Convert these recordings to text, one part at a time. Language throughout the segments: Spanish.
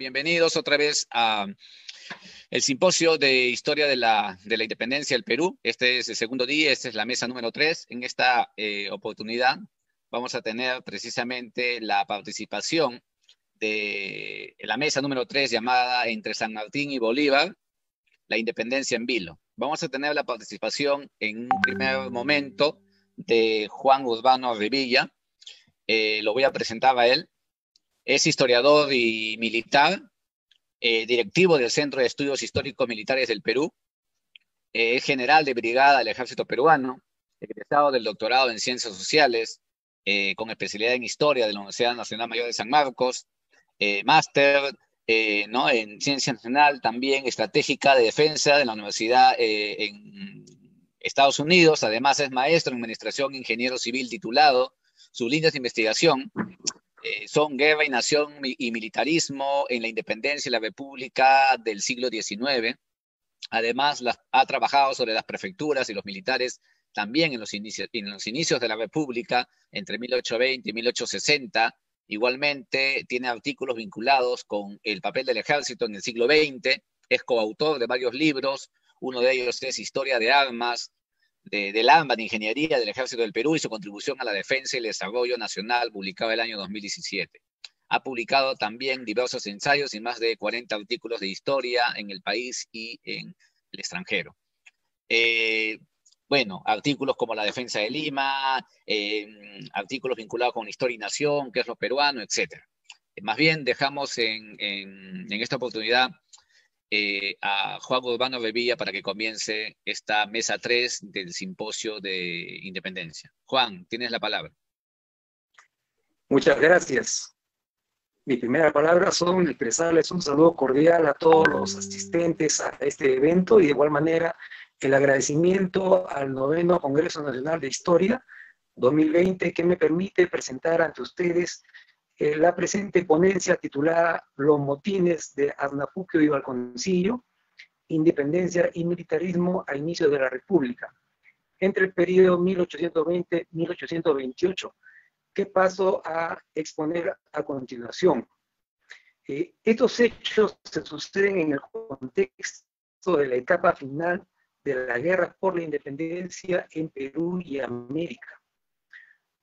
Bienvenidos otra vez a el simposio de historia de la independencia del Perú. Este es el segundo día, esta es la mesa número 3. En esta oportunidad vamos a tener precisamente la participación de la mesa número 3 llamada Entre San Martín y Bolívar, la independencia en vilo. Vamos a tener la participación en un primer momento de Juan Urbano Revilla. Lo voy a presentar a él. Es historiador y militar, directivo del Centro de Estudios Históricos Militares del Perú, es general de brigada del Ejército Peruano, egresado del doctorado en Ciencias Sociales, con especialidad en Historia de la Universidad Nacional Mayor de San Marcos, máster ¿no? en Ciencia Nacional, también estratégica de defensa de la Universidad en Estados Unidos. Además es maestro en Administración, ingeniero civil titulado. Sus líneas de investigación son guerra y nación y militarismo en la independencia y la república del siglo XIX. Además, ha trabajado sobre las prefecturas y los militares también en los inicios de la república, entre 1820 y 1860. Igualmente, tiene artículos vinculados con el papel del ejército en el siglo XX. Es coautor de varios libros. Uno de ellos es Historia de Armas, del AMBA, de Ingeniería del Ejército del Perú y su contribución a la defensa y el desarrollo nacional, publicado el año 2017. Ha publicado también diversos ensayos y más de 40 artículos de historia en el país y en el extranjero. Bueno, artículos como la defensa de Lima, artículos vinculados con Historia y Nación, qué es lo peruano, etc. Más bien dejamos en esta oportunidad a Juan Urbano Revilla para que comience esta mesa 3 del simposio de independencia. Juan, tienes la palabra. Muchas gracias. Mi primera palabra son expresarles un saludo cordial a todos los asistentes a este evento y de igual manera el agradecimiento al 9º Congreso Nacional de Historia 2020 que me permite presentar ante ustedes la presente ponencia titulada Los motines de Aznapuquio y Valconcillo, Independencia y Militarismo a inicio de la República, entre el periodo 1820-1828, que paso a exponer a continuación. Estos hechos se suceden en el contexto de la etapa final de la guerra por la independencia en Perú y América.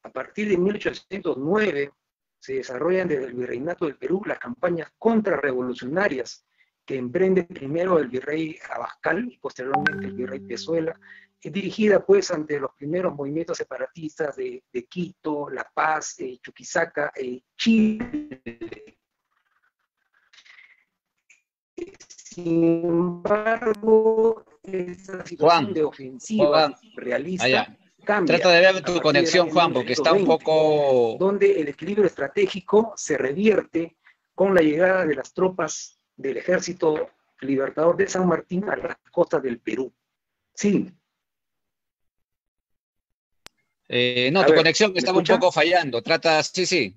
A partir de 1809, se desarrollan desde el Virreinato del Perú las campañas contrarrevolucionarias que emprende primero el virrey Abascal y posteriormente el virrey Pezuela, dirigida pues ante los primeros movimientos separatistas de Quito, La Paz, Chuquisaca, Chile. Sin embargo, esa situación de ofensiva realista cambia. Trata de ver tu conexión, Juan, porque está un poco... Donde el equilibrio estratégico se revierte con la llegada de las tropas del Ejército Libertador de San Martín a las costas del Perú. Sí. No, tu conexión estaba un poco fallando. Trata... Sí,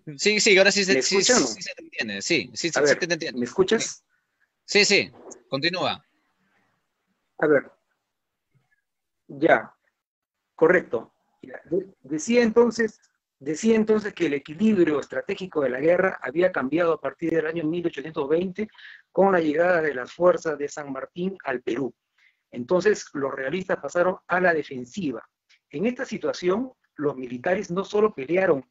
ahora sí se te entiende. Sí, se te entiende. ¿Me escuchas? Sí, continúa. A ver. Ya. Correcto. Decía entonces que el equilibrio estratégico de la guerra había cambiado a partir del año 1820 con la llegada de las fuerzas de San Martín al Perú. Entonces los realistas pasaron a la defensiva. En esta situación, los militares no solo pelearon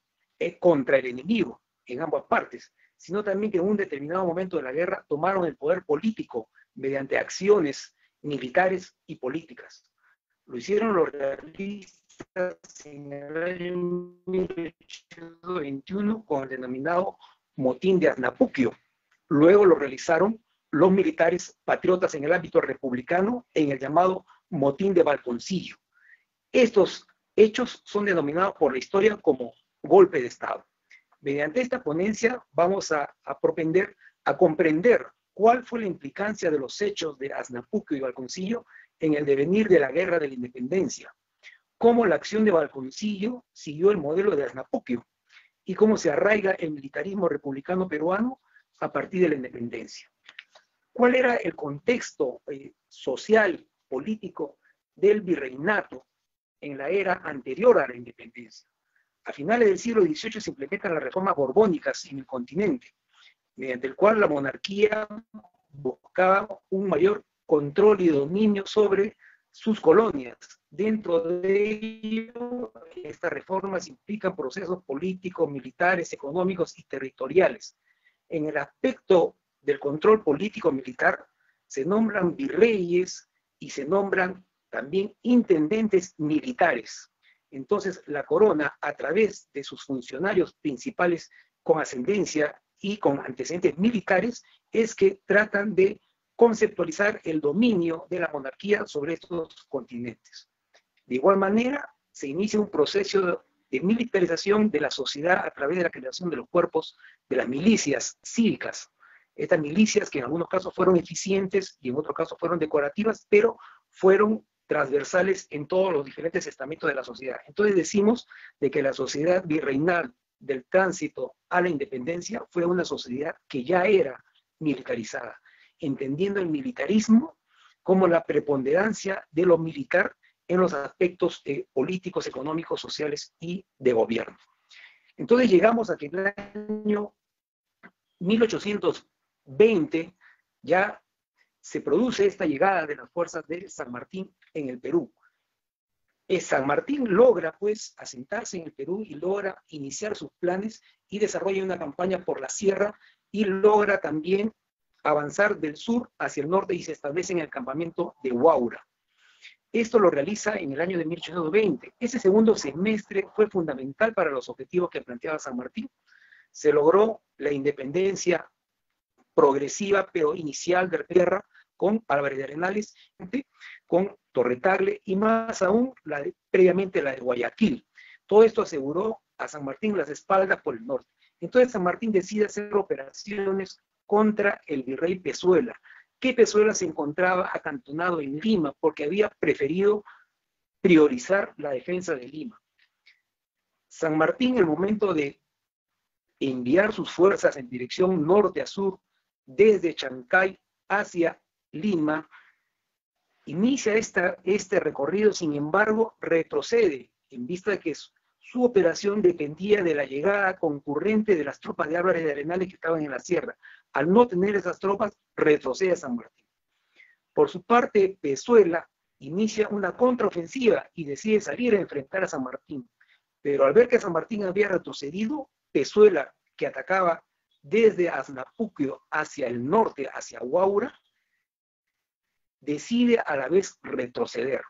contra el enemigo en ambas partes, sino también que en un determinado momento de la guerra tomaron el poder político mediante acciones militares y políticas. Lo hicieron los realistas en el año 1821 con el denominado motín de Aznapuquio. Luego lo realizaron los militares patriotas en el ámbito republicano en el llamado motín de Valconcillo. Estos hechos son denominados por la historia como golpe de Estado. Mediante esta ponencia vamos a comprender cuál fue la implicancia de los hechos de Aznapuquio y Valconcillo en el devenir de la guerra de la independencia, cómo la acción de Valconcillo siguió el modelo de Aznapuquio y cómo se arraiga el militarismo republicano peruano a partir de la independencia. ¿Cuál era el contexto social, político del virreinato en la era anterior a la independencia? A finales del siglo XVIII se implementan las reformas borbónicas en el continente mediante el cual la monarquía buscaba un mayor control y dominio sobre sus colonias. Dentro de ello, estas reformas implican procesos políticos, militares, económicos y territoriales. En el aspecto del control político-militar, se nombran virreyes y se nombran también intendentes militares. Entonces, la corona, a través de sus funcionarios principales con ascendencia y con antecedentes militares, es que tratan de conceptualizar el dominio de la monarquía sobre estos continentes. De igual manera, se inicia un proceso de militarización de la sociedad a través de la creación de los cuerpos de las milicias cívicas. Estas milicias que en algunos casos fueron eficientes y en otros casos fueron decorativas, pero fueron transversales en todos los diferentes estamentos de la sociedad. Entonces decimos de que la sociedad virreinal del tránsito a la independencia fue una sociedad que ya era militarizada, entendiendo el militarismo como la preponderancia de lo militar en los aspectos políticos, económicos, sociales y de gobierno. Entonces llegamos a que en el año 1820 ya se produce esta llegada de las fuerzas de San Martín en el Perú. San Martín logra pues asentarse en el Perú y logra iniciar sus planes y desarrolla una campaña por la sierra y logra también avanzar del sur hacia el norte y se establece en el campamento de Huaura. Esto lo realiza en el año de 1820. Ese segundo semestre fue fundamental para los objetivos que planteaba San Martín. Se logró la independencia progresiva pero inicial de la tierra con Álvarez de Arenales, con Torre-Tagle y más aún previamente la de Guayaquil. Todo esto aseguró a San Martín las espaldas por el norte. Entonces San Martín decide hacer operaciones contra el virrey Pezuela, que Pezuela se encontraba acantonado en Lima porque había preferido priorizar la defensa de Lima. San Martín, en el momento de enviar sus fuerzas en dirección norte a sur, desde Chancay hacia Lima, inicia este recorrido, sin embargo, retrocede en vista de que su operación dependía de la llegada concurrente de las tropas de Álvarez de Arenales que estaban en la sierra. Al no tener esas tropas, retrocede a San Martín. Por su parte, Pezuela inicia una contraofensiva y decide salir a enfrentar a San Martín. Pero al ver que San Martín había retrocedido, Pezuela, que atacaba desde Aznapuquio hacia el norte, hacia Huaura, decide a la vez retroceder.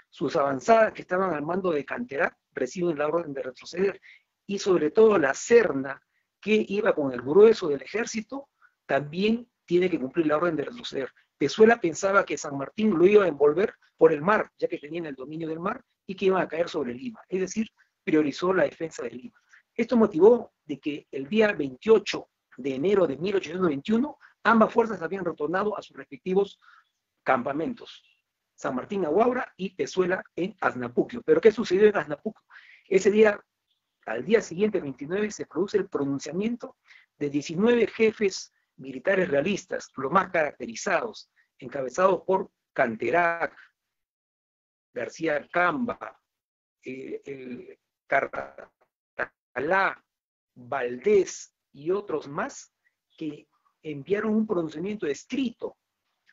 Sus avanzadas que estaban al mando de Canterac reciben la orden de retroceder y sobre todo la Serna, que iba con el grueso del ejército, también tiene que cumplir la orden de retroceder. Pezuela pensaba que San Martín lo iba a envolver por el mar, ya que tenían el dominio del mar, y que iban a caer sobre Lima, es decir, priorizó la defensa de Lima. Esto motivó de que el día 28 de enero de 1821 ambas fuerzas habían retornado a sus respectivos campamentos, San Martín a Huaura y Pezuela en Aznapuquio. ¿Pero qué sucedió en Aznapuquio? Ese día, al día siguiente, 29, se produce el pronunciamiento de 19 jefes militares realistas, los más caracterizados, encabezados por Canterac, García Camba, Carralá, Valdés y otros más, que enviaron un pronunciamiento escrito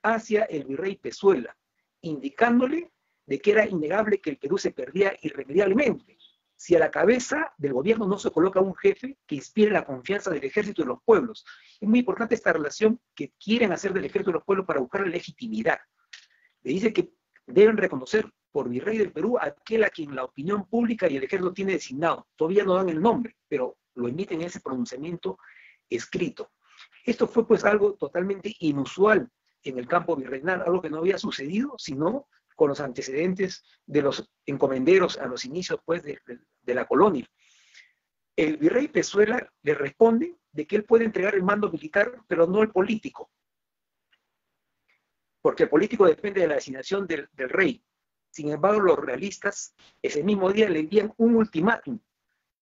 hacia el virrey Pezuela, indicándole de que era innegable que el Perú se perdía irremediablemente si a la cabeza del gobierno no se coloca un jefe que inspire la confianza del ejército y de los pueblos. Es muy importante esta relación que quieren hacer del ejército y de los pueblos para buscar la legitimidad. Le dice que deben reconocer por virrey del Perú aquel a quien la opinión pública y el ejército tiene designado. Todavía no dan el nombre, pero lo emiten en ese pronunciamiento escrito. Esto fue pues algo totalmente inusual en el campo virreinal, algo que no había sucedido, sino con los antecedentes de los encomenderos a los inicios pues, de la colonia. El virrey Pezuela le responde de que él puede entregar el mando militar, pero no el político, porque el político depende de la designación del rey. Sin embargo, los realistas ese mismo día le envían un ultimátum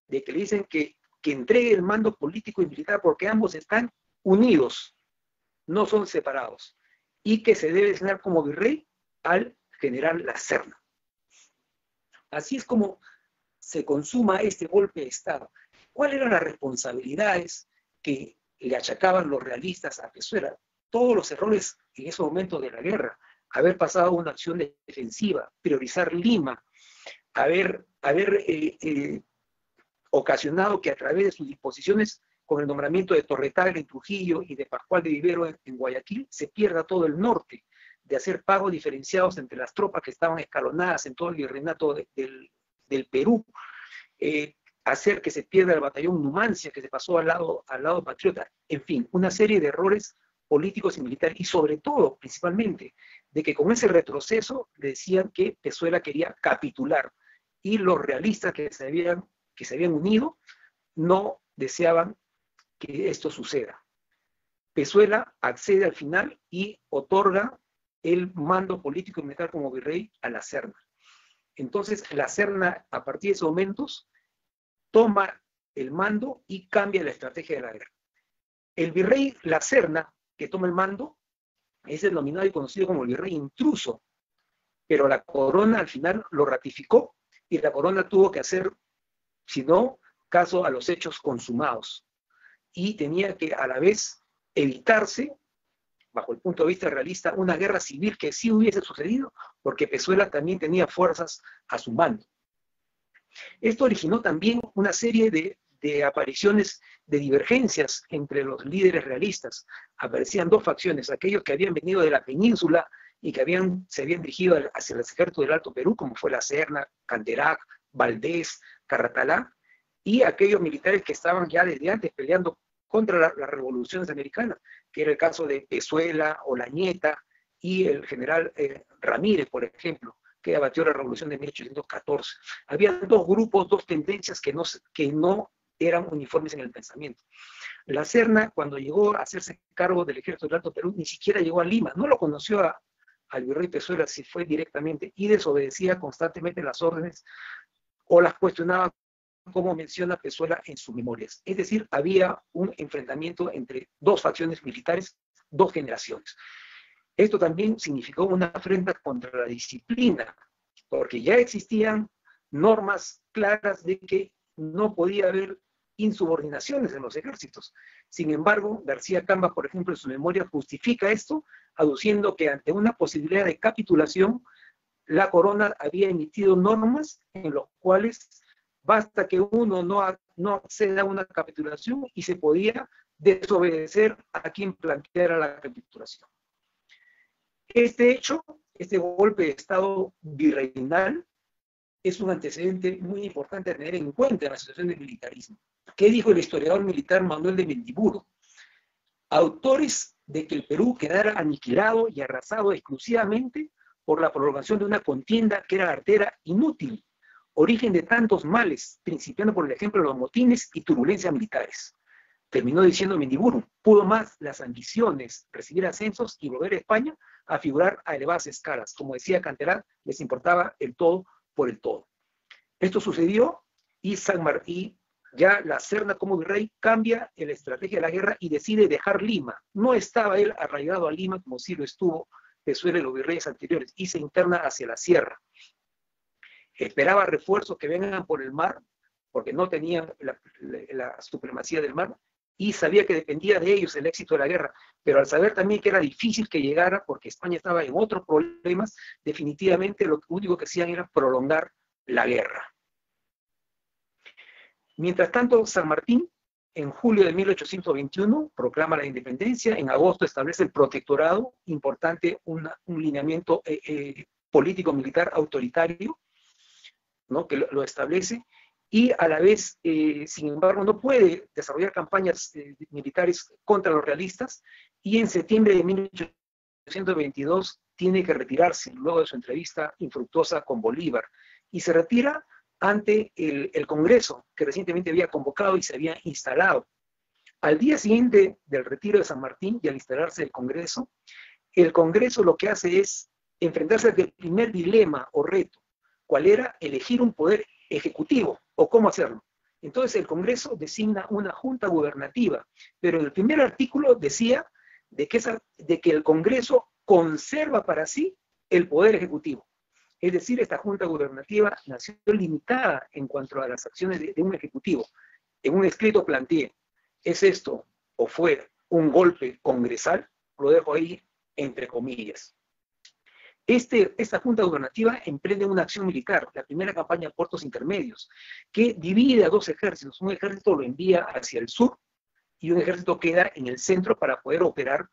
de que le dicen que entregue el mando político y militar porque ambos están unidos, no son separados, y que se debe designar como virrey al general La Serna. Así es como se consuma este golpe de Estado. ¿Cuáles eran las responsabilidades que le achacaban los realistas a Pezuela todos los errores en ese momento de la guerra, haber pasado una acción defensiva, priorizar Lima, haber ocasionado que a través de sus disposiciones con el nombramiento de Torretagle en Trujillo y de Pascual de Vivero en Guayaquil, se pierda todo el norte, de hacer pagos diferenciados entre las tropas que estaban escalonadas en todo el virreinato del Perú, hacer que se pierda el batallón Numancia, que se pasó al lado patriota, en fin, una serie de errores políticos y militares, y sobre todo, principalmente, de que con ese retroceso decían que Pezuela quería capitular, y los realistas que se habían unido no deseaban que esto suceda. Pezuela accede al final y otorga el mando político y militar como virrey a la Serna. Entonces, la Serna, a partir de esos momentos, toma el mando y cambia la estrategia de la guerra. El virrey La Serna, que toma el mando, es denominado y conocido como el virrey intruso, pero la corona al final lo ratificó y la corona tuvo que hacer, si no, caso a los hechos consumados. Y tenía que a la vez evitarse, bajo el punto de vista realista, una guerra civil que sí hubiese sucedido, porque Pezuela también tenía fuerzas a su mando. Esto originó también una serie de apariciones de divergencias entre los líderes realistas. Aparecían dos facciones, aquellos que habían venido de la península y que se habían dirigido hacia el ejército del Alto Perú, como fue La Serna, Canterac, Valdés, Carratalá, y aquellos militares que estaban ya desde antes peleando contra las revoluciones americanas, que era el caso de Pezuela, Olañeta y el general Ramírez, por ejemplo, que abatió la revolución de 1814. Había dos grupos, dos tendencias que no eran uniformes en el pensamiento. La Serna, cuando llegó a hacerse cargo del ejército del Alto Perú, ni siquiera llegó a Lima, no lo conoció al virrey Pezuela, si fue directamente, y desobedecía constantemente las órdenes o las cuestionaba, como menciona Pezuela en sus memorias. Es decir, había un enfrentamiento entre dos facciones militares, dos generaciones. Esto también significó una afrenta contra la disciplina, porque ya existían normas claras de que no podía haber insubordinaciones en los ejércitos. Sin embargo, García Camba, por ejemplo, en su memoria justifica esto, aduciendo que ante una posibilidad de capitulación, la corona había emitido normas en las cuales basta que uno no acceda a una capitulación y se podía desobedecer a quien planteara la capitulación. Este hecho, este golpe de Estado virreinal, es un antecedente muy importante a tener en cuenta en la situación del militarismo. ¿Qué dijo el historiador militar Manuel de Mendiburo? Autores de que el Perú quedara aniquilado y arrasado exclusivamente por la prolongación de una contienda que era artera inútil, origen de tantos males, principiando por el ejemplo de los motines y turbulencias militares. Terminó diciendo Mendiburu, pudo más las ambiciones, recibir ascensos y volver a España a figurar a elevadas escalas. Como decía Canterán, les importaba el todo por el todo. Esto sucedió y ya La Serna como virrey cambia la estrategia de la guerra y decide dejar Lima. No estaba él arraigado a Lima como si lo estuvo Pezuela y los virreyes anteriores, y se interna hacia la sierra. Esperaba refuerzos que vengan por el mar, porque no tenían la supremacía del mar, y sabía que dependía de ellos el éxito de la guerra, pero al saber también que era difícil que llegara, porque España estaba en otros problemas, definitivamente lo único que hacían era prolongar la guerra. Mientras tanto, San Martín, en julio de 1821, proclama la independencia, en agosto establece el protectorado, importante, un lineamiento político-militar autoritario, ¿no?, que lo establece, y a la vez, sin embargo, no puede desarrollar campañas militares contra los realistas, y en septiembre de 1822 tiene que retirarse, luego de su entrevista infructuosa con Bolívar, y se retira ante el Congreso, que recientemente había convocado y se había instalado. Al día siguiente del retiro de San Martín y al instalarse el Congreso lo que hace es enfrentarse al primer dilema o reto, cuál era elegir un poder ejecutivo o cómo hacerlo. Entonces el Congreso designa una junta gubernativa, pero en el primer artículo decía de que el Congreso conserva para sí el poder ejecutivo. Es decir, esta junta gubernativa nació limitada en cuanto a las acciones de un ejecutivo. En un escrito planteé, es esto, o fue un golpe congresal, lo dejo ahí entre comillas. Esta Junta Gubernativa emprende una acción militar, la primera campaña de puertos intermedios, que divide a dos ejércitos. Un ejército lo envía hacia el sur y un ejército queda en el centro para poder operar.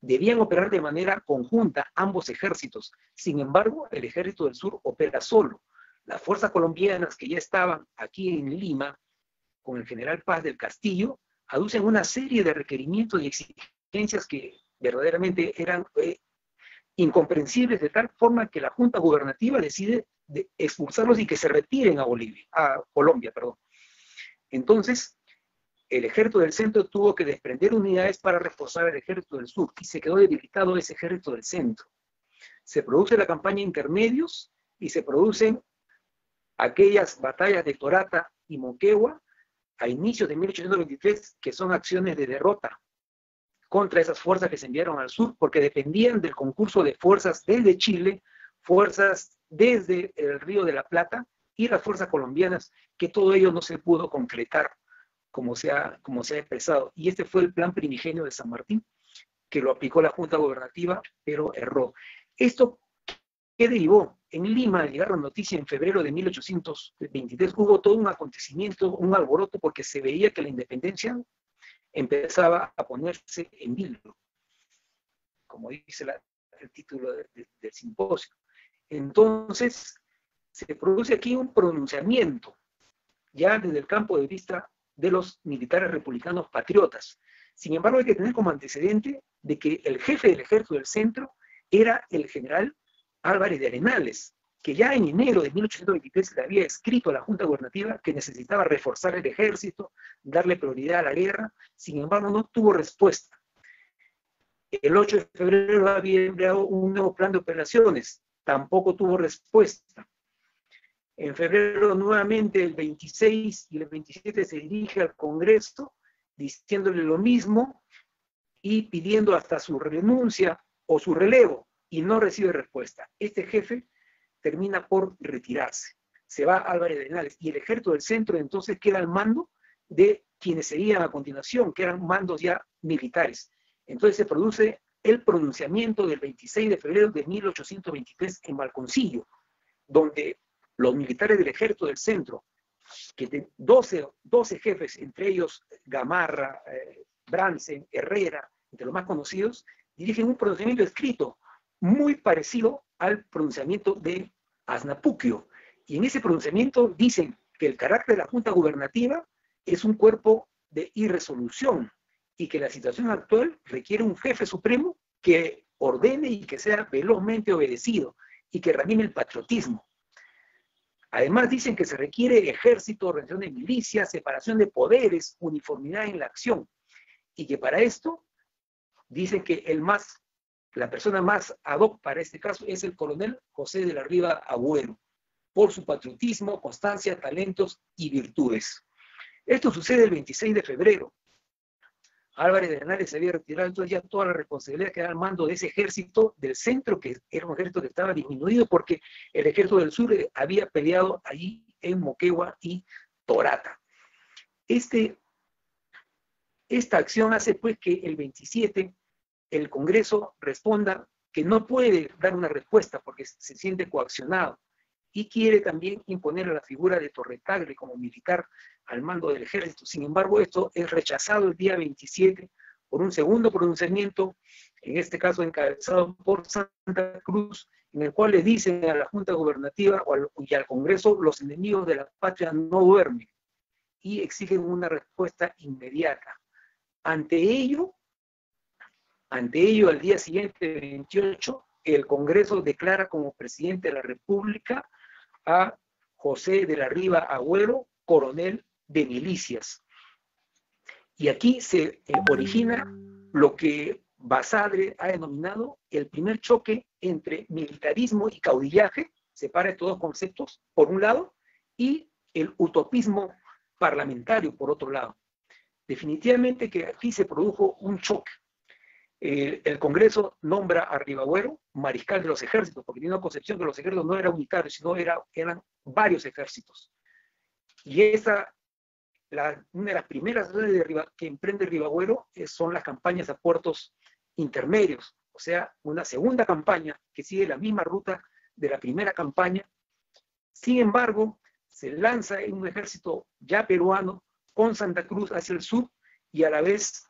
Debían operar de manera conjunta ambos ejércitos. Sin embargo, el ejército del sur opera solo. Las fuerzas colombianas que ya estaban aquí en Lima, con el general Paz del Castillo, aducen una serie de requerimientos y exigencias que verdaderamente eran incomprensibles, de tal forma que la Junta Gubernativa decide expulsarlos y que se retiren a Colombia. Entonces, el ejército del centro tuvo que desprender unidades para reforzar el ejército del sur y se quedó debilitado ese ejército del centro. Se produce la campaña intermedios y se producen aquellas batallas de Torata y Moquegua a inicios de 1823, que son acciones de derrota contra esas fuerzas que se enviaron al sur, porque dependían del concurso de fuerzas desde Chile, fuerzas desde el Río de la Plata y las fuerzas colombianas, que todo ello no se pudo concretar como se ha expresado. Y este fue el plan primigenio de San Martín, que lo aplicó la Junta Gubernativa, pero erró. ¿Esto qué derivó? En Lima, al llegar la noticia en febrero de 1823, hubo todo un acontecimiento, un alboroto, porque se veía que la independencia empezaba a ponerse en vilo, como dice el título del simposio. Entonces, se produce aquí un pronunciamiento, ya desde el campo de vista de los militares republicanos patriotas. Sin embargo, hay que tener como antecedente de que el jefe del ejército del centro era el general Álvarez de Arenales, que ya en enero de 1823 le había escrito a la Junta Gubernativa que necesitaba reforzar el ejército, darle prioridad a la guerra. Sin embargo, no tuvo respuesta. El 8 de febrero había enviado un nuevo plan de operaciones, tampoco tuvo respuesta. En febrero nuevamente el 26 y el 27 se dirige al Congreso diciéndole lo mismo y pidiendo hasta su renuncia o su relevo, y no recibe respuesta. Este jefe termina por retirarse. Se va Álvarez de Arenales y el ejército del centro entonces queda al mando de quienes seguían a continuación, que eran mandos ya militares. Entonces se produce el pronunciamiento del 26 de febrero de 1823 en Balconcillo, donde los militares del ejército del centro, que de 12 jefes, entre ellos Gamarra, Bransen, Herrera, entre los más conocidos, dirigen un pronunciamiento escrito muy parecido al pronunciamiento de Asnapuquio. Y en ese pronunciamiento dicen que el carácter de la Junta Gubernativa es un cuerpo de irresolución y que la situación actual requiere un jefe supremo que ordene y que sea velozmente obedecido y que reanime el patriotismo. Además dicen que se requiere ejército, organización de milicias, separación de poderes, uniformidad en la acción, y que para esto dicen que la persona más ad hoc para este caso es el coronel José de la Riva Agüero, por su patriotismo, constancia, talentos y virtudes. Esto sucede el 26 de febrero. Álvarez de Arenales se había retirado, entonces ya toda la responsabilidad queda al mando de ese ejército del centro, que era un ejército que estaba disminuido porque el ejército del sur había peleado allí en Moquegua y Torata. Esta acción hace pues que el 27 el Congreso responda que no puede dar una respuesta porque se siente coaccionado y quiere también imponer a la figura de Torre-Tagle como militar al mando del ejército. Sin embargo, esto es rechazado el día 27 por un segundo pronunciamiento, en este caso encabezado por Santa Cruz, en el cual le dicen a la Junta Gubernativa y al Congreso: los enemigos de la patria no duermen, y exigen una respuesta inmediata. Ante ello, al día siguiente, 28, el Congreso declara como presidente de la República a José de la Riva Agüero, coronel de milicias. Y aquí se origina lo que Basadre ha denominado el primer choque entre militarismo y caudillaje, separa estos dos conceptos, por un lado, y el utopismo parlamentario, por otro lado. Definitivamente que aquí se produjo un choque. El Congreso nombra a Ribagüero mariscal de los ejércitos, porque tiene una concepción que los ejércitos no eran unitarios, sino eran varios ejércitos. Y esa una de las primeras que emprende Ribagüero son las campañas a puertos intermedios, o sea, una segunda campaña que sigue la misma ruta de la primera campaña. Sin embargo, se lanza en un ejército ya peruano con Santa Cruz hacia el sur y a la vez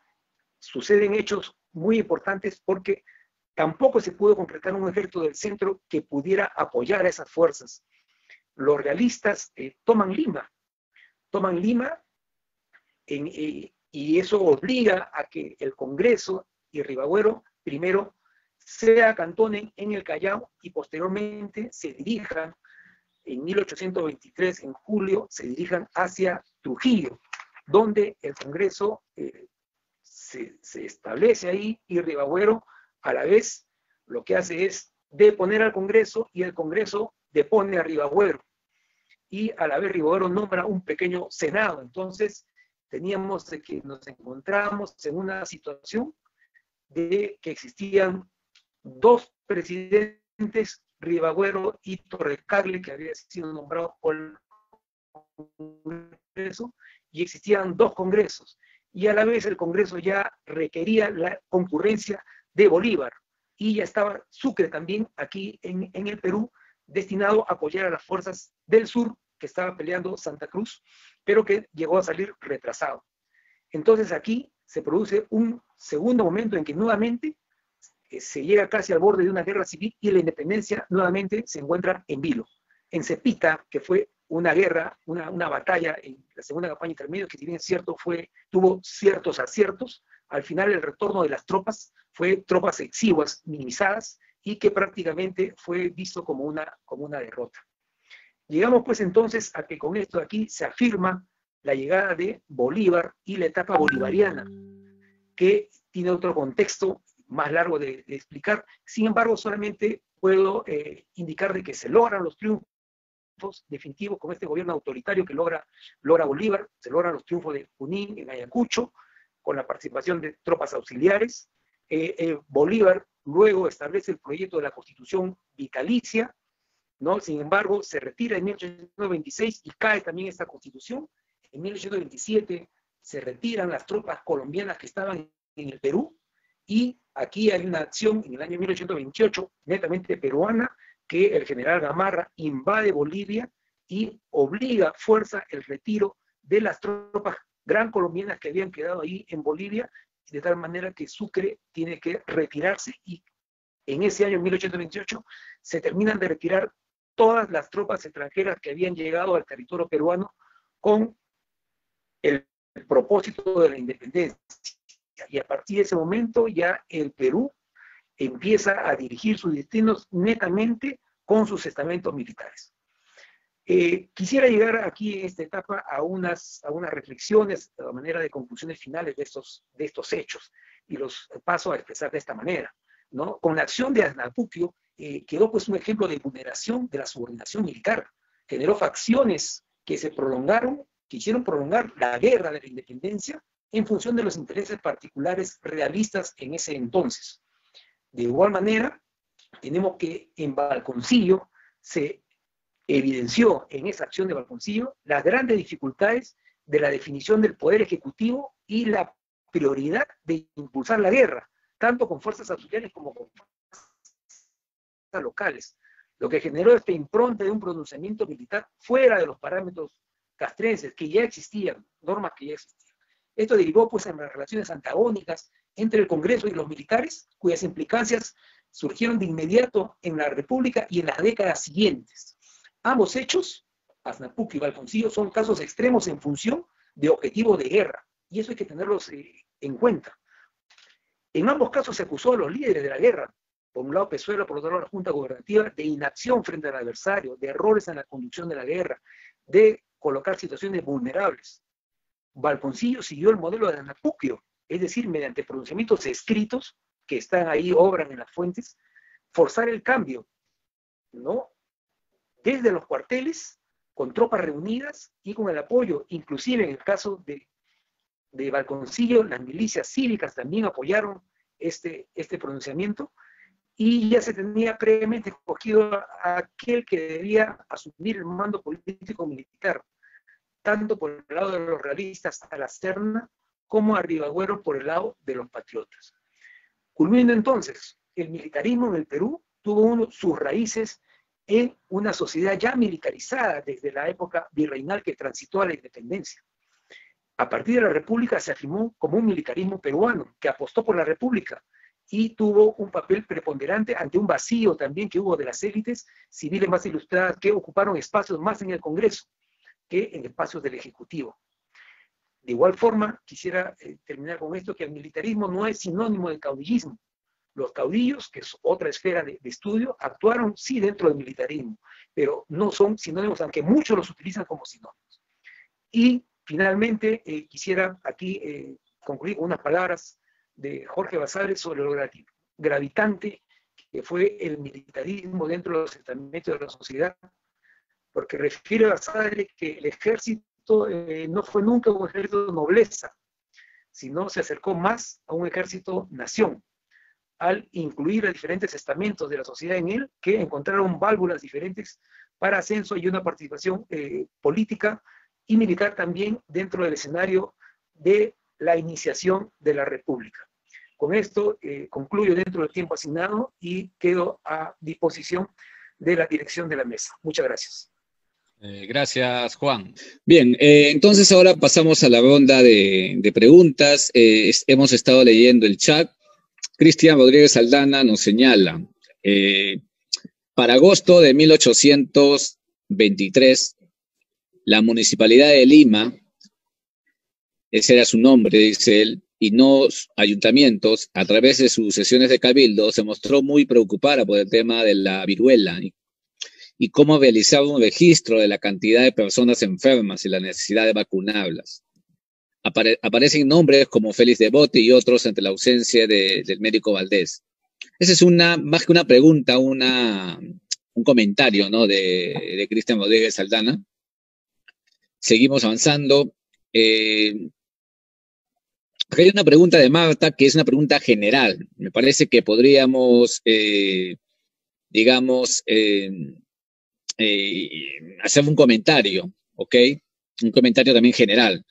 suceden hechos muy importantes porque tampoco se pudo concretar un ejército del centro que pudiera apoyar a esas fuerzas. Los realistas toman Lima y eso obliga a que el Congreso y Ribagüero primero se acantonen en el Callao y posteriormente se dirijan, en 1823, en julio, se dirijan hacia Trujillo, donde el Congreso se establece ahí y Ribagüero a la vez lo que hace es deponer al Congreso y el Congreso depone a Ribagüero. Y a la vez Ribagüero nombra un pequeño Senado. Entonces teníamos de que nos encontramos en una situación de que existían dos presidentes, Ribagüero y Torrecagle, que había sido nombrado por el Congreso, y existían dos congresos. Y a la vez el Congreso ya requería la concurrencia de Bolívar. Y ya estaba Sucre también aquí en el Perú, destinado a apoyar a las fuerzas del sur que estaba peleando Santa Cruz, pero que llegó a salir retrasado. Entonces aquí se produce un segundo momento en que nuevamente se llega casi al borde de una guerra civil y la independencia nuevamente se encuentra en vilo. En Cepita, que fue una guerra, una batalla en la segunda campaña intermedia, que si bien es cierto tuvo ciertos aciertos, al final el retorno de las tropas fue tropas exiguas, minimizadas, y que prácticamente fue visto como una derrota. Llegamos pues entonces a que con esto de aquí se afirma la llegada de Bolívar y la etapa bolivariana, que tiene otro contexto más largo de explicar. Sin embargo, solamente puedo indicar de que se logran los triunfos definitivos con este gobierno autoritario que logra Bolívar, se logran los triunfos de Junín en Ayacucho, con la participación de tropas auxiliares. Bolívar luego establece el proyecto de la Constitución vitalicia, ¿no? Sin embargo, se retira en 1826 y cae también esta Constitución. En 1827 se retiran las tropas colombianas que estaban en el Perú, y aquí hay una acción en el año 1828, netamente peruana, que el general Gamarra invade Bolivia y obliga, fuerza el retiro de las tropas gran colombianas que habían quedado ahí en Bolivia, de tal manera que Sucre tiene que retirarse, y en ese año 1828 se terminan de retirar todas las tropas extranjeras que habían llegado al territorio peruano con el propósito de la independencia. Y a partir de ese momento ya el Perú empieza a dirigir sus destinos netamente con sus estamentos militares. Quisiera llegar aquí en esta etapa a unas reflexiones a manera de conclusiones finales de estos hechos, y los paso a expresar de esta manera, ¿no? Con la acción de Asnapuquio quedó pues un ejemplo de vulneración de la subordinación militar. Generó facciones que hicieron prolongar la guerra de la independencia en función de los intereses particulares realistas en ese entonces. De igual manera, tenemos que en Balconcillo se evidenció en esa acción de Balconcillo las grandes dificultades de la definición del poder ejecutivo y la prioridad de impulsar la guerra, tanto con fuerzas auxiliares como con fuerzas locales, lo que generó esta impronta de un pronunciamiento militar fuera de los parámetros castrenses que ya existían, normas que ya existían. Esto derivó pues en las relaciones antagónicas entre el Congreso y los militares, cuyas implicancias surgieron de inmediato en la República y en las décadas siguientes. Ambos hechos, Asnapuquio y Balconcillo, son casos extremos en función de objetivos de guerra, y eso hay que tenerlos en cuenta. En ambos casos se acusó a los líderes de la guerra, por un lado Pezuela, por otro lado la Junta Gubernativa, de inacción frente al adversario, de errores en la conducción de la guerra, de colocar situaciones vulnerables. Balconcillo siguió el modelo de Asnapuquio, es decir, mediante pronunciamientos escritos, que están ahí, obran en las fuentes, forzar el cambio, ¿no? Desde los cuarteles, con tropas reunidas y con el apoyo, inclusive en el caso de Balconcillo, las milicias cívicas también apoyaron este pronunciamiento, y ya se tenía previamente escogido a aquel que debía asumir el mando político militar. tanto por el lado de los realistas a la Serna, como a Ribagüero por el lado de los patriotas. Culminando entonces, el militarismo en el Perú tuvo sus raíces en una sociedad ya militarizada desde la época virreinal que transitó a la independencia. A partir de la República se afirmó como un militarismo peruano que apostó por la República y tuvo un papel preponderante ante un vacío también que hubo de las élites civiles más ilustradas que ocuparon espacios más en el Congreso que en espacios del Ejecutivo. De igual forma, quisiera terminar con esto, que el militarismo no es sinónimo de caudillismo. Los caudillos, que es otra esfera de estudio, actuaron sí dentro del militarismo, pero no son sinónimos, aunque muchos los utilizan como sinónimos. Y finalmente, quisiera aquí concluir con unas palabras de Jorge Basadre sobre lo gravitante que fue el militarismo dentro de los estamentos de la sociedad, porque refiere a Basadre que el ejército no fue nunca un ejército de nobleza, sino se acercó más a un ejército nación, al incluir a diferentes estamentos de la sociedad en él, que encontraron válvulas diferentes para ascenso y una participación política y militar también dentro del escenario de la iniciación de la República. Con esto concluyo dentro del tiempo asignado y quedo a disposición de la dirección de la mesa. Muchas gracias. Gracias, Juan. Bien, entonces ahora pasamos a la ronda de preguntas. Hemos estado leyendo el chat. Cristian Rodríguez Aldana nos señala, para agosto de 1823, la Municipalidad de Lima, ese era su nombre, dice él, y no ayuntamientos, a través de sus sesiones de cabildo, se mostró muy preocupada por el tema de la viruela y cómo realizaba un registro de la cantidad de personas enfermas y la necesidad de vacunarlas. Aparecen nombres como Félix de Bote y otros ante la ausencia del médico Valdés. Esa es más que una pregunta, un comentario, ¿no?, de Cristian Rodríguez Aldana. Seguimos avanzando. Hay una pregunta de Marta que es una pregunta general. Me parece que podríamos, hacer un comentario, ¿ok? Un comentario también general.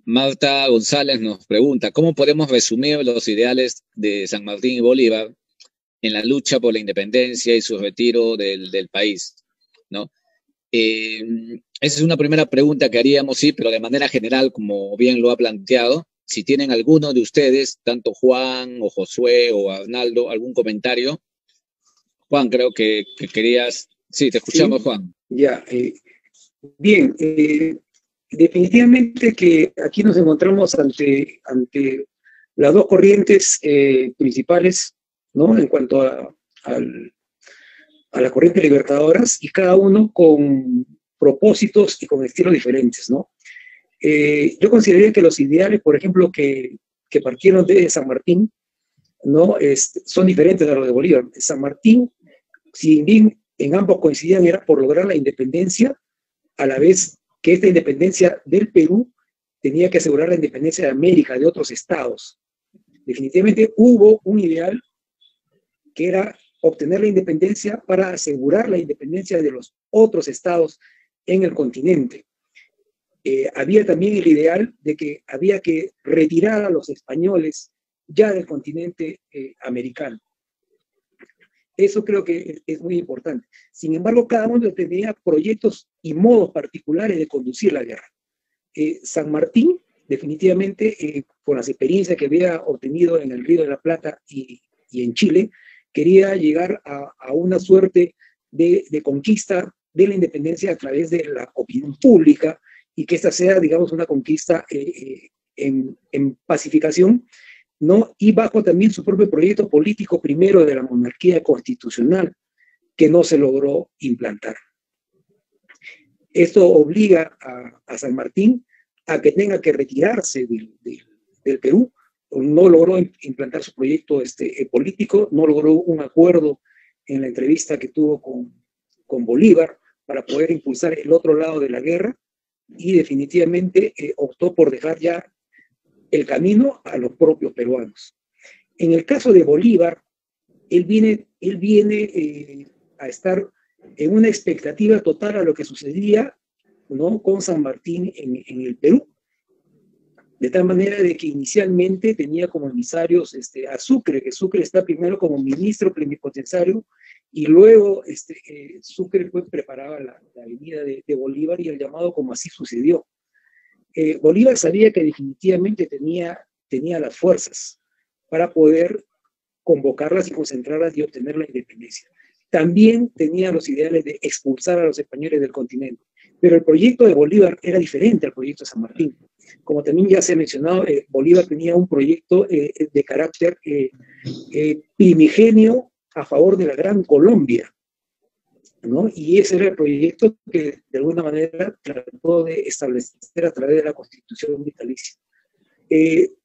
Marta González nos pregunta, ¿cómo podemos resumir los ideales de San Martín y Bolívar en la lucha por la independencia y su retiro del país, ¿no? Esa es una primera pregunta que haríamos, sí, pero de manera general, como bien lo ha planteado. Si tienen alguno de ustedes, tanto Juan o Josué o Arnaldo, algún comentario. Juan, creo que querías... Sí, te escuchamos, sí, Juan. Ya, bien, definitivamente que aquí nos encontramos ante las dos corrientes principales, ¿no?, en cuanto a las corrientes libertadoras, y cada uno con propósitos y con estilos diferentes, ¿no? Yo consideraría que los ideales, por ejemplo, que partieron de San Martín, ¿no?, son diferentes a los de Bolívar. San Martín, si bien en ambos coincidían, era por lograr la independencia, a la vez que esta independencia del Perú tenía que asegurar la independencia de América, de otros estados. Definitivamente hubo un ideal que era obtener la independencia para asegurar la independencia de los otros estados en el continente. Había también el ideal de que había que retirar a los españoles ya del continente americano. Eso creo que es muy importante. Sin embargo, cada uno tenía proyectos y modos particulares de conducir la guerra. San Martín, definitivamente, con las experiencias que había obtenido en el Río de la Plata y en Chile, quería llegar a una suerte de conquista de la independencia a través de la opinión pública, y que esta sea, digamos, una conquista en pacificación, ¿no?, y bajo también su propio proyecto político primero de la monarquía constitucional, que no se logró implantar. Esto obliga a San Martín a que tenga que retirarse del Perú. No logró implantar su proyecto político, no logró un acuerdo en la entrevista que tuvo con Bolívar para poder impulsar el otro lado de la guerra, y definitivamente optó por dejar ya el camino a los propios peruanos. En el caso de Bolívar, él viene a estar en una expectativa total a lo que sucedía ¿no? Con San Martín en el Perú. De tal manera de que inicialmente tenía como emisarios a Sucre, que Sucre está primero como ministro plenipotenciario, y luego Sucre pues, preparaba la venida de Bolívar y el llamado como así sucedió. Bolívar sabía que definitivamente tenía las fuerzas para poder convocarlas y concentrarlas y obtener la independencia. También tenía los ideales de expulsar a los españoles del continente, pero el proyecto de Bolívar era diferente al proyecto de San Martín. Como también ya se ha mencionado, Bolívar tenía un proyecto de carácter primigenio a favor de la Gran Colombia, ¿no? Y ese era el proyecto que de alguna manera trató de establecer a través de la Constitución vitalicia.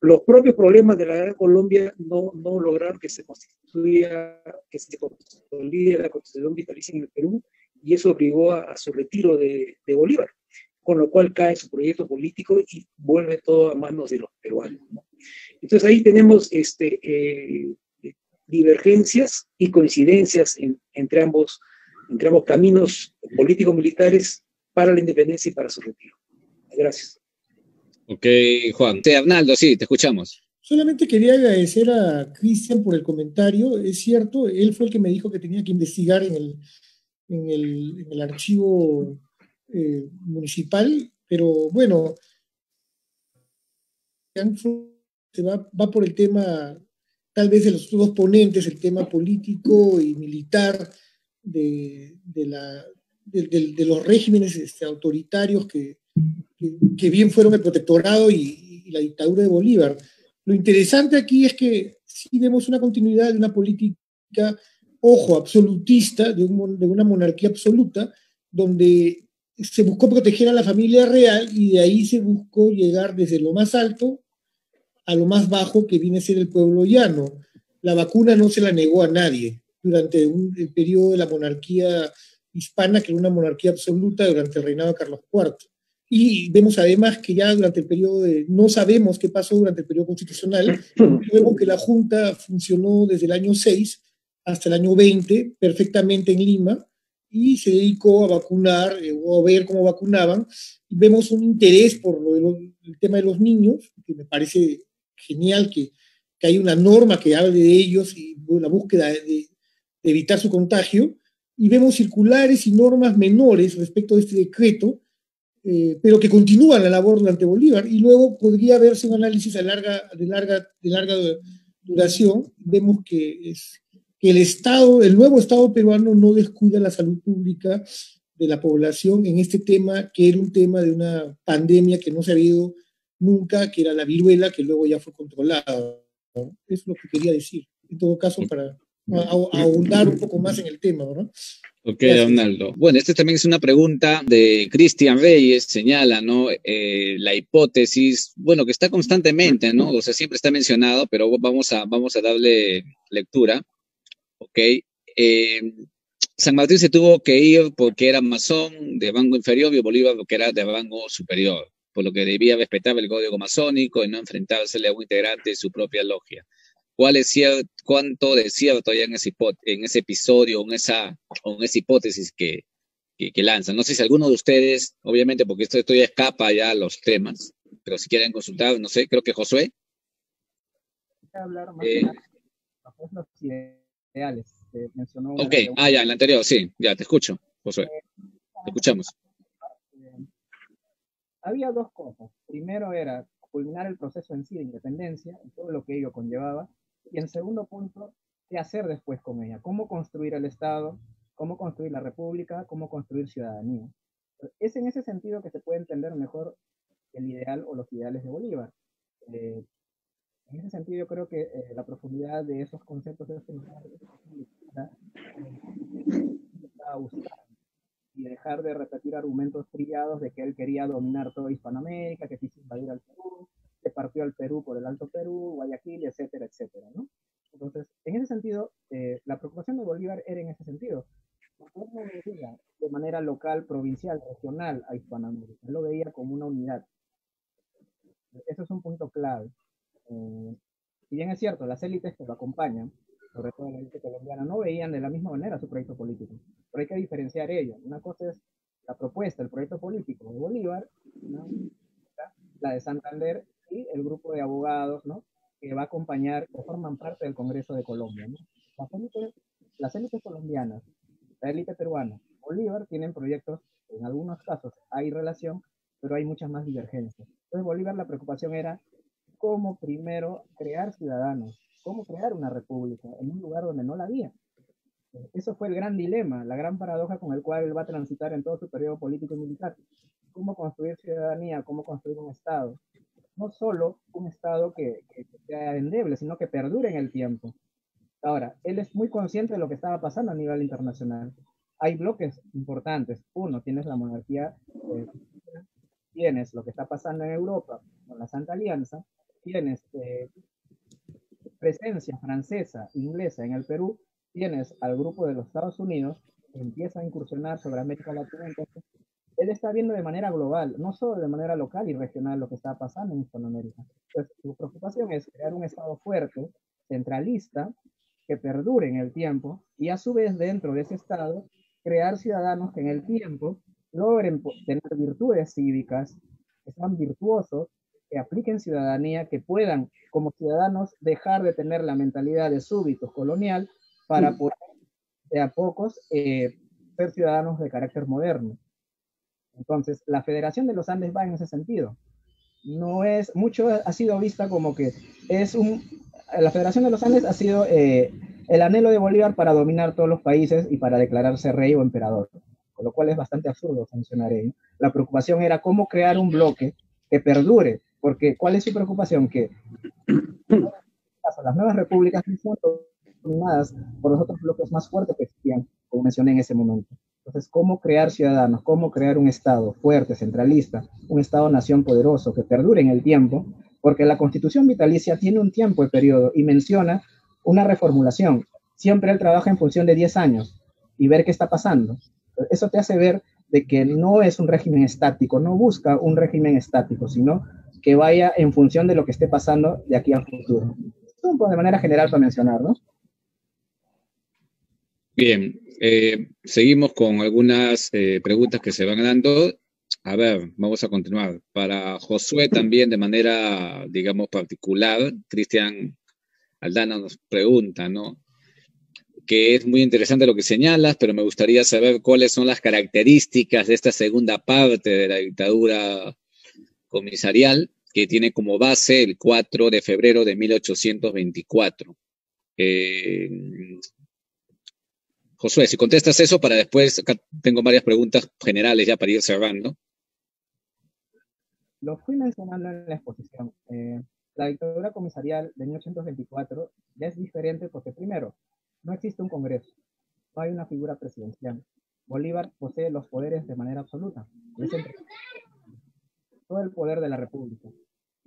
Los propios problemas de la Gran Colombia no lograron que se consolide la Constitución vitalicia en el Perú, y eso obligó a su retiro de Bolívar, con lo cual cae su proyecto político y vuelve todo a manos de los peruanos, ¿no? Entonces ahí tenemos divergencias y coincidencias entre ambos caminos político-militares para la independencia y para su retiro. Gracias. Ok, Juan. Sí, Arnaldo, sí, te escuchamos. Solamente quería agradecer a Cristian por el comentario. Es cierto, él fue el que me dijo que tenía que investigar en el archivo municipal, pero bueno, va por el tema, tal vez de los dos ponentes, el tema político y militar de los regímenes autoritarios que bien fueron el protectorado y la dictadura de Bolívar. Lo interesante aquí es que sí vemos una continuidad de una política, ojo, absolutista, de una monarquía absoluta, donde se buscó proteger a la familia real y de ahí se buscó llegar desde lo más alto a lo más bajo, que viene a ser el pueblo llano. La vacuna no se la negó a nadie durante el periodo de la monarquía hispana, que era una monarquía absoluta durante el reinado de Carlos IV. Y vemos además que ya durante el periodo no sabemos qué pasó durante el periodo constitucional. Vemos que la Junta funcionó desde el año 6 hasta el año 20 perfectamente en Lima, y se dedicó a vacunar o a ver cómo vacunaban. Y vemos un interés por el tema de los niños, que me parece genial que hay una norma que hable de ellos y la búsqueda de evitar su contagio. Y vemos circulares y normas menores respecto de este decreto, pero que continúan la labor durante Bolívar, y luego podría verse un análisis de larga duración. Vemos que el nuevo Estado peruano no descuida la salud pública de la población en este tema, que era un tema de una pandemia que no se ha habido nunca, que era la viruela, que luego ya fue controlada, ¿no? Es lo que quería decir, en todo caso, para ahondar un poco más en el tema, ¿no? Ok, Arnaldo. Bueno, esta también es una pregunta de Cristian Reyes, señala, ¿no? La hipótesis, bueno, que está constantemente, ¿no? O sea, siempre está mencionado, pero vamos a darle lectura, ¿ok? San Martín se tuvo que ir porque era masón de rango inferior y Bolívar porque era de rango superior, por lo que debía respetar el código masónico y no enfrentársele a un integrante de su propia logia. ¿Cuánto de cierto hay en ese episodio, en esa hipótesis que lanzan? No sé si alguno de ustedes, obviamente, porque esto ya escapa ya a los temas, pero si quieren consultar, no sé, creo que Josué. Hablar más de los ideales. Mencionó ok, ya, el anterior, sí, ya, te escucho, Josué. Te escuchamos. Había dos cosas. Primero era culminar el proceso en sí de independencia y todo lo que ello conllevaba. Y en segundo punto, qué hacer después con ella. Cómo construir el Estado, cómo construir la República, cómo construir ciudadanía. Es en ese sentido que se puede entender mejor el ideal o los ideales de Bolívar. En ese sentido, yo creo que la profundidad de esos conceptos de y dejar de repetir argumentos trillados de que él quería dominar toda Hispanoamérica, que quiso invadir al Perú, que partió al Perú por el Alto Perú, Guayaquil, etcétera, etcétera, ¿no? Entonces, en ese sentido, la preocupación de Bolívar era en ese sentido. No lo veía de manera local, provincial, regional a Hispanoamérica, él lo veía como una unidad. Eso es un punto clave. Si bien es cierto, las élites que lo acompañan, sobre todo la élite colombiana, no veían de la misma manera su proyecto político. Pero hay que diferenciar ello. Una cosa es la propuesta, el proyecto político de Bolívar, ¿no? La de Santander y el grupo de abogados, ¿no? Que va a acompañar, que forman parte del Congreso de Colombia, ¿no? Las élites colombianas, la élite peruana, Bolívar tienen proyectos, en algunos casos hay relación, pero hay muchas más divergencias. Entonces Bolívar, la preocupación era cómo primero crear ciudadanos, cómo crear una república en un lugar donde no la había. Eso fue el gran dilema, la gran paradoja con el cual él va a transitar en todo su periodo político y militar. Cómo construir ciudadanía, cómo construir un Estado. No solo un Estado que sea endeble, sino que perdure en el tiempo. Ahora, él es muy consciente de lo que estaba pasando a nivel internacional. Hay bloques importantes. Uno, tienes la monarquía, tienes lo que está pasando en Europa con la Santa Alianza, tienes presencia francesa, inglesa en el Perú, tienes al grupo de los Estados Unidos que empieza a incursionar sobre América Latina. Entonces, él está viendo de manera global, no solo de manera local y regional lo que está pasando en Hispanoamérica. Entonces, su preocupación es crear un Estado fuerte, centralista, que perdure en el tiempo, y a su vez dentro de ese Estado crear ciudadanos que en el tiempo logren tener virtudes cívicas, que sean virtuosos, que apliquen ciudadanía, que puedan como ciudadanos dejar de tener la mentalidad de súbditos colonial para poder de a pocos ser ciudadanos de carácter moderno. Entonces, la Federación de los Andes va en ese sentido. No es, mucho ha sido vista como que es la Federación de los Andes ha sido el anhelo de Bolívar para dominar todos los países y para declararse rey o emperador, con lo cual es bastante absurdo sancionar ello. La preocupación era cómo crear un bloque que perdure, porque ¿cuál es su preocupación? Que las nuevas repúblicas no son dominadas por los otros bloques más fuertes que existían, como mencioné en ese momento. Entonces, ¿cómo crear ciudadanos? ¿Cómo crear un Estado fuerte, centralista, un Estado-nación poderoso que perdure en el tiempo? Porque la Constitución vitalicia tiene un tiempo de periodo y menciona una reformulación. Siempre él trabaja en función de 10 años y ver qué está pasando. Eso te hace ver de que no es un régimen estático, no busca un régimen estático, sino que vaya en función de lo que esté pasando de aquí al futuro. Esto de manera general para mencionar, ¿no? Bien, seguimos con algunas preguntas que se van dando. A ver, vamos a continuar. Para Josué también de manera, digamos, particular, Cristian Aldana nos pregunta, ¿no? Que es muy interesante lo que señalas, pero me gustaría saber cuáles son las características de esta segunda parte de la dictadura comisarial, que tiene como base el 4 de febrero de 1824. Josué, si contestas eso, para después, acá tengo varias preguntas generales ya para ir cerrando. Lo fui mencionando en la exposición. La dictadura comisarial de 1824 ya es diferente porque, primero, no existe un Congreso, no hay una figura presidencial. Bolívar posee los poderes de manera absoluta, todo el poder de la República.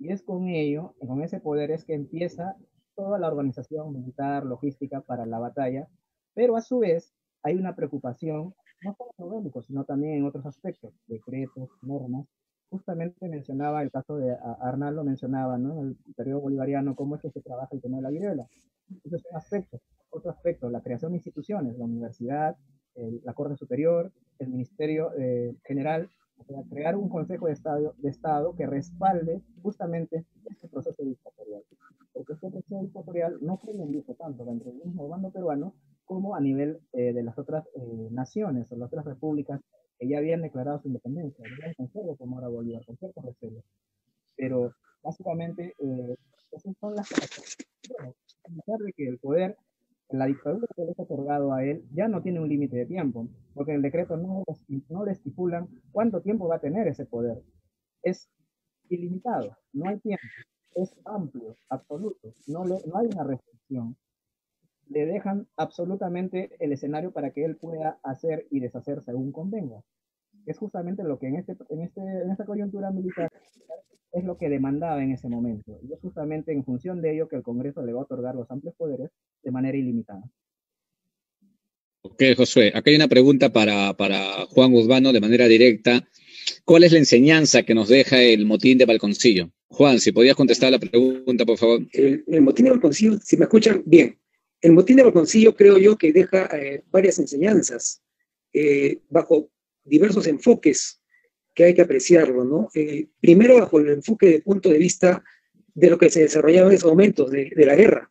Y es con ello, con ese poder es que empieza toda la organización militar, logística para la batalla, pero a su vez hay una preocupación, no solo en lo bélico, sino también en otros aspectos, decretos, normas. Justamente mencionaba el caso de Arnaldo, mencionaba, ¿no? En el periodo bolivariano, cómo es que se trabaja el tema de la viruela. Ese es un aspecto. Otro aspecto, la creación de instituciones, la universidad, la Corte Superior, el Ministerio General, o sea, crear un Consejo de Estado que respalde justamente este proceso dictatorial. Porque este proceso dictatorial no fue bien visto tanto dentro del mismo bando peruano como a nivel de las otras naciones o las otras repúblicas que ya habían declarado su independencia, habían conservado como ahora Bolívar, con ciertos recelos. Pero básicamente esas son las características. A pesar de que el poder, la dictadura que le es otorgado a él, ya no tiene un límite de tiempo, porque en el decreto no le estipulan cuánto tiempo va a tener ese poder. Es ilimitado, no hay tiempo, es amplio, absoluto, no hay una restricción. Le dejan absolutamente el escenario para que él pueda hacer y deshacer según convenga. Es justamente lo que en esta coyuntura militar es lo que demandaba en ese momento. Y es justamente en función de ello que el Congreso le va a otorgar los amplios poderes de manera ilimitada. Ok, Josué, acá hay una pregunta para Juan Urbano de manera directa. ¿Cuál es la enseñanza que nos deja el motín de Balconcillo? Juan, si podías contestar la pregunta, por favor. El motín de Balconcillo, si me escuchan bien, el motín de Balconcillo creo yo que deja varias enseñanzas. Bajo diversos enfoques que hay que apreciarlo, ¿no? Primero, bajo el enfoque de punto de vista de lo que se desarrollaba en esos momentos de la guerra.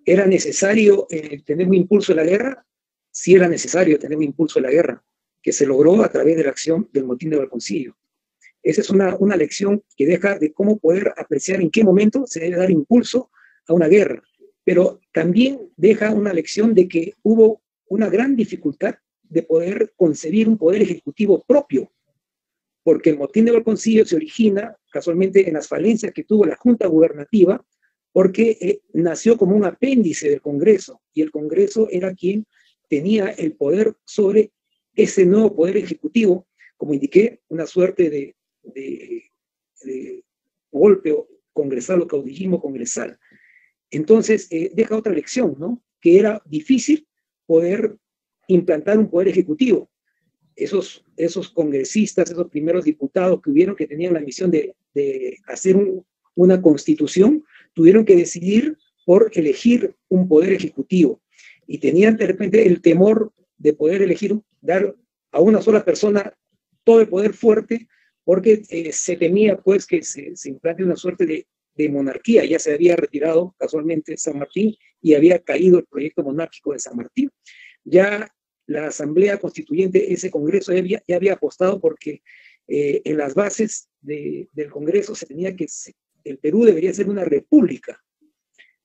¿Era necesario tener un impulso en la guerra? Sí era necesario tener un impulso en la guerra, que se logró a través de la acción del motín de Valconcillo. Esa es una lección que deja de cómo poder apreciar en qué momento se debe dar impulso a una guerra, pero también deja una lección de que hubo una gran dificultad de poder concebir un poder ejecutivo propio, porque el motín de Valconcillo se origina casualmente en las falencias que tuvo la Junta Gubernativa, porque nació como un apéndice del Congreso, y el Congreso era quien tenía el poder sobre ese nuevo poder ejecutivo, como indiqué, una suerte de golpe congresal o caudillismo congresal. Entonces, deja otra lección, ¿no? Que era difícil poder implantar un poder ejecutivo. Esos congresistas, esos primeros diputados que hubieron, que tenían la misión de hacer una constitución, tuvieron que decidir por elegir un poder ejecutivo. Y tenían de repente el temor de poder elegir, dar a una sola persona todo el poder fuerte, porque se temía pues que se implante una suerte de monarquía. Ya se había retirado casualmente San Martín y había caído el proyecto monárquico de San Martín. Ya la Asamblea Constituyente, ese Congreso ya había apostado porque en las bases del Congreso se tenía que el Perú debería ser una república,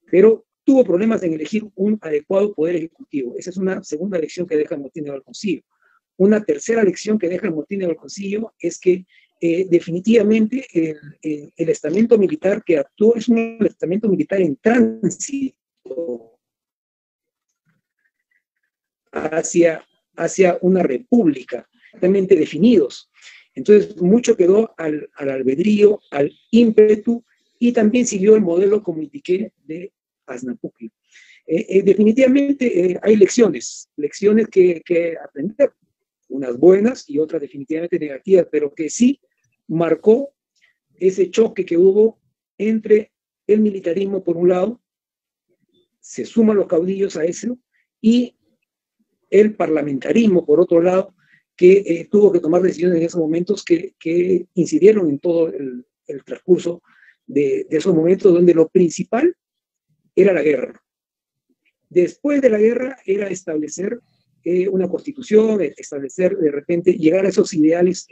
pero tuvo problemas en elegir un adecuado poder ejecutivo. Esa es una segunda lección que deja el motín de Valconcillo. Una tercera lección que deja el motín de Valconcillo es que definitivamente el estamento militar que actuó es un estamento militar en tránsito hacia una república, totalmente definidos. Entonces, mucho quedó al albedrío, al ímpetu, y también siguió el modelo, como indiqué, de Asnapuquio. Definitivamente hay lecciones que aprender, unas buenas y otras definitivamente negativas, pero que sí marcó ese choque que hubo entre el militarismo por un lado, se suman los caudillos a eso, y el parlamentarismo por otro lado, que tuvo que tomar decisiones en esos momentos que incidieron en todo el transcurso de esos momentos, donde lo principal era la guerra. Después de la guerra era establecer una constitución, establecer de repente, llegar a esos ideales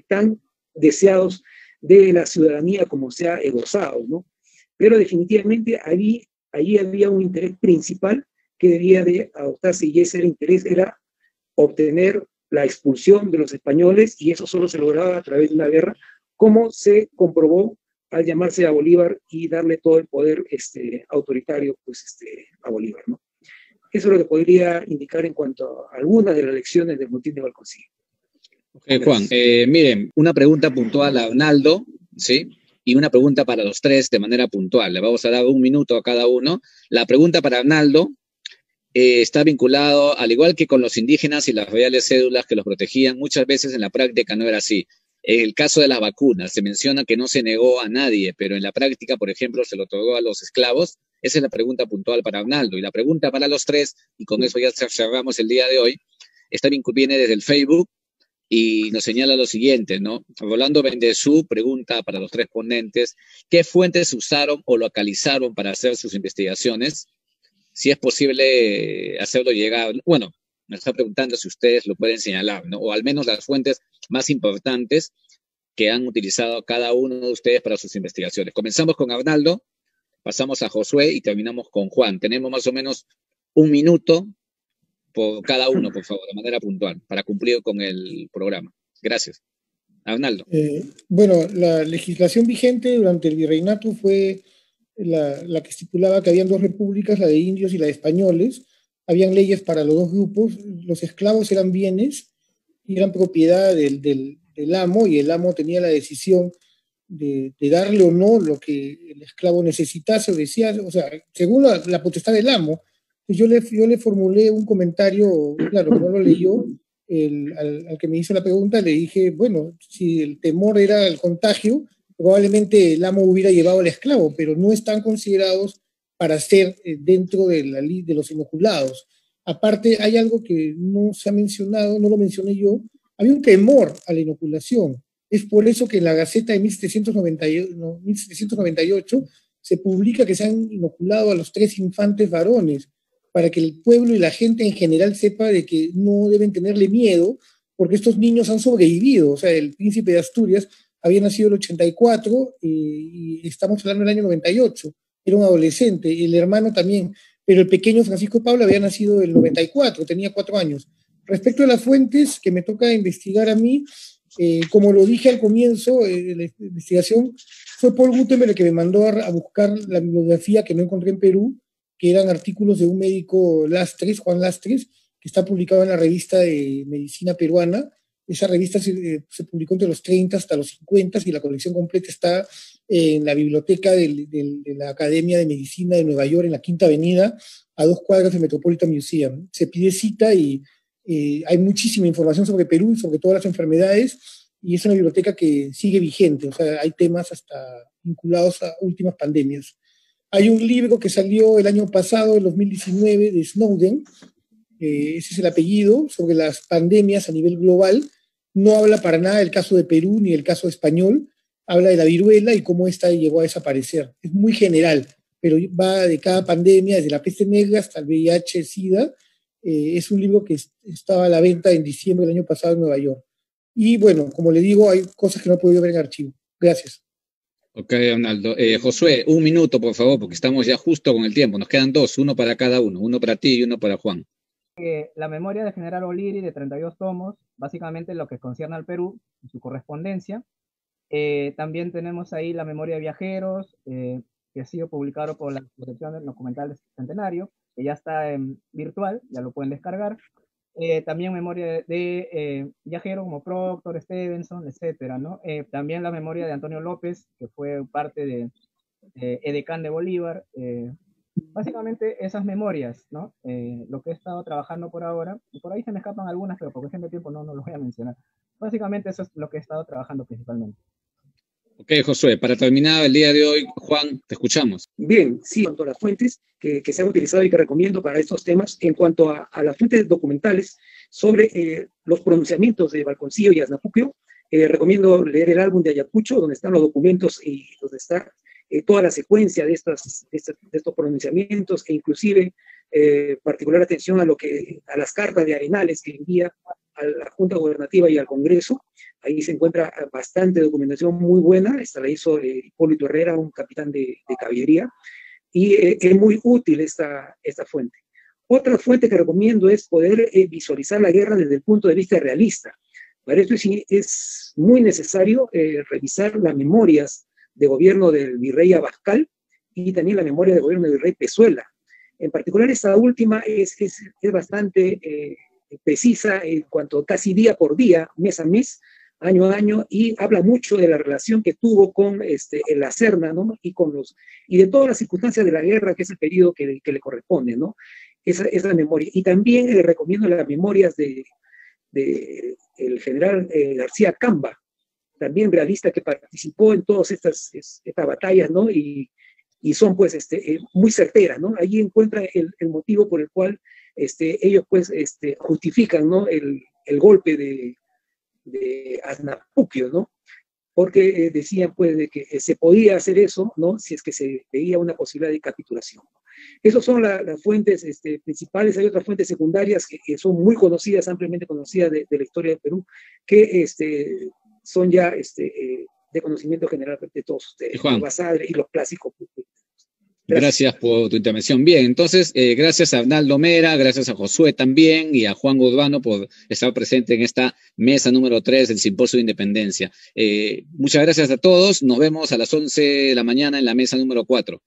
tan deseados de la ciudadanía como se ha esbozado, ¿no? Pero definitivamente allí había un interés principal que debía de adoptarse, y ese interés era obtener la expulsión de los españoles, y eso solo se lograba a través de una guerra, como se comprobó al llamarse a Bolívar y darle todo el poder autoritario pues, a Bolívar, ¿no? Eso es lo que podría indicar en cuanto a algunas de las lecciones del motín de Valconcillo. Juan, miren, una pregunta puntual a Arnaldo, ¿sí? Y una pregunta para los tres de manera puntual. Le vamos a dar 1 minuto a cada uno. La pregunta para Arnaldo está vinculado, al igual que con los indígenas y las reales cédulas que los protegían, muchas veces en la práctica no era así. En el caso de las vacunas, se menciona que no se negó a nadie, pero en la práctica, por ejemplo, se lo otorgó a los esclavos. Esa es la pregunta puntual para Arnaldo. Y la pregunta para los tres, y con eso ya cerramos el día de hoy, viene desde el Facebook y nos señala lo siguiente, ¿no? Rolando Bendezú pregunta para los tres ponentes, ¿qué fuentes usaron o localizaron para hacer sus investigaciones? Si es posible hacerlo llegar, bueno, me está preguntando si ustedes lo pueden señalar, ¿no? O al menos las fuentes más importantes que han utilizado cada uno de ustedes para sus investigaciones. Comenzamos con Arnaldo, pasamos a Josué y terminamos con Juan. Tenemos más o menos 1 minuto por cada uno, por favor, de manera puntual, para cumplir con el programa. Gracias. Arnaldo. Bueno, la legislación vigente durante el virreinato fue la que estipulaba que habían 2 repúblicas, la de indios y la de españoles. Habían leyes para los 2 grupos. Los esclavos eran bienes y eran propiedad del amo, y el amo tenía la decisión de darle o no lo que el esclavo necesitase o desease, o sea, según la potestad del amo. Yo le formulé un comentario, claro, que no lo leyó, al que me hizo la pregunta, le dije, bueno, si el temor era el contagio, probablemente el amo hubiera llevado al esclavo, pero no están considerados para ser dentro de la de los inoculados. Aparte, hay algo que no se ha mencionado, no lo mencioné yo, había un temor a la inoculación. Es por eso que en la Gaceta de 1798 se publica que se han inoculado a los 3 infantes varones, para que el pueblo y la gente en general sepa de que no deben tenerle miedo, porque estos niños han sobrevivido. O sea, el príncipe de Asturias había nacido en el 84 y estamos hablando del año 98, era un adolescente, el hermano también, pero el pequeño Francisco Pablo había nacido en el 94, tenía 4 años. Respecto a las fuentes que me toca investigar a mí, como lo dije al comienzo de la investigación, fue Paul Gutenberg el que me mandó a buscar la bibliografía que no encontré en Perú, que eran artículos de un médico Lastres, Juan Lastres, que está publicado en la revista de Medicina Peruana. Esa revista se publicó entre los 30 hasta los 50 y la colección completa está en la biblioteca de la Academia de Medicina de Nueva York, en la Quinta Avenida, a 2 cuadras del Metropolitan Museum. Se pide cita y hay muchísima información sobre Perú y sobre todas las enfermedades, y es una biblioteca que sigue vigente. O sea, hay temas hasta vinculados a últimas pandemias. Hay un libro que salió el año pasado, en 2019, de Snowden, ese es el apellido, sobre las pandemias a nivel global. No habla para nada del caso de Perú ni del caso español, habla de la viruela y cómo esta llegó a desaparecer. Es muy general, pero va de cada pandemia, desde la peste negra hasta el VIH, SIDA. Es un libro que estaba a la venta en diciembre del año pasado en Nueva York. Y bueno, como le digo, hay cosas que no he podido ver en archivo. Gracias. Ok, Arnaldo. Josué, 1 minuto, por favor, porque estamos ya justo con el tiempo. Nos quedan 2, uno para cada uno. Uno para ti y uno para Juan. La memoria del general O'Leary, de 32 tomos, básicamente lo que concierne al Perú, su correspondencia. También tenemos ahí la memoria de viajeros, que ha sido publicado por la Asociación del Documental Centenario, que ya está virtual, ya lo pueden descargar. También memoria de viajeros como Proctor, Stevenson, etcétera, ¿no? También la memoria de Antonio López, que fue parte de edecán de Bolívar. Básicamente esas memorias, ¿no? Lo que he estado trabajando por ahora, y por ahí se me escapan algunas, pero por cuestión de tiempo no los voy a mencionar. Básicamente eso es lo que he estado trabajando principalmente. Ok, Josué, para terminar el día de hoy, Juan, te escuchamos. Bien, sí, en cuanto a las fuentes que se han utilizado y que recomiendo para estos temas, en cuanto a las fuentes documentales sobre los pronunciamientos de Valconcillo y Asnapuquio, recomiendo leer el álbum de Ayacucho, donde están los documentos y donde está toda la secuencia de estos pronunciamientos, e inclusive particular atención a las cartas de Arenales que envía a la Junta Gubernativa y al Congreso. Ahí se encuentra bastante documentación muy buena. Esta la hizo Hipólito Herrera, un capitán de caballería, y es muy útil esta fuente. Otra fuente que recomiendo es poder visualizar la guerra desde el punto de vista realista. Para esto es muy necesario revisar las memorias de gobierno del virrey Abascal y también la memoria de gobierno del virrey Pezuela. En particular, esta última es bastante precisa en cuanto casi día por día, mes a mes, año a año, y habla mucho de la relación que tuvo con la Serna, ¿no? y de todas las circunstancias de la guerra, que es el periodo que le corresponde, ¿no? Esa memoria. Y también recomiendo las memorias de el general García Camba, también realista, que participó en todas estas batallas, ¿no? Y son, pues, muy certeras, ¿no? Ahí encuentra el motivo por el cual ellos, pues, justifican, ¿no? El golpe de Asnapuquio, ¿no? Porque decían, pues, de que se podía hacer eso, ¿no? Si es que se veía una posibilidad de capitulación. Esas son las fuentes principales. Hay otras fuentes secundarias que son muy conocidas, ampliamente conocidas de la historia de Perú, que son ya de conocimiento general de todos ustedes, Juan, Basadre y los clásicos. Gracias por tu intervención. Bien, entonces, gracias a Arnaldo Mera, gracias a Josué también y a Juan Urbano por estar presente en esta mesa número 3 del Simposio de Independencia. Muchas gracias a todos. Nos vemos a las 11 de la mañana en la mesa número 4.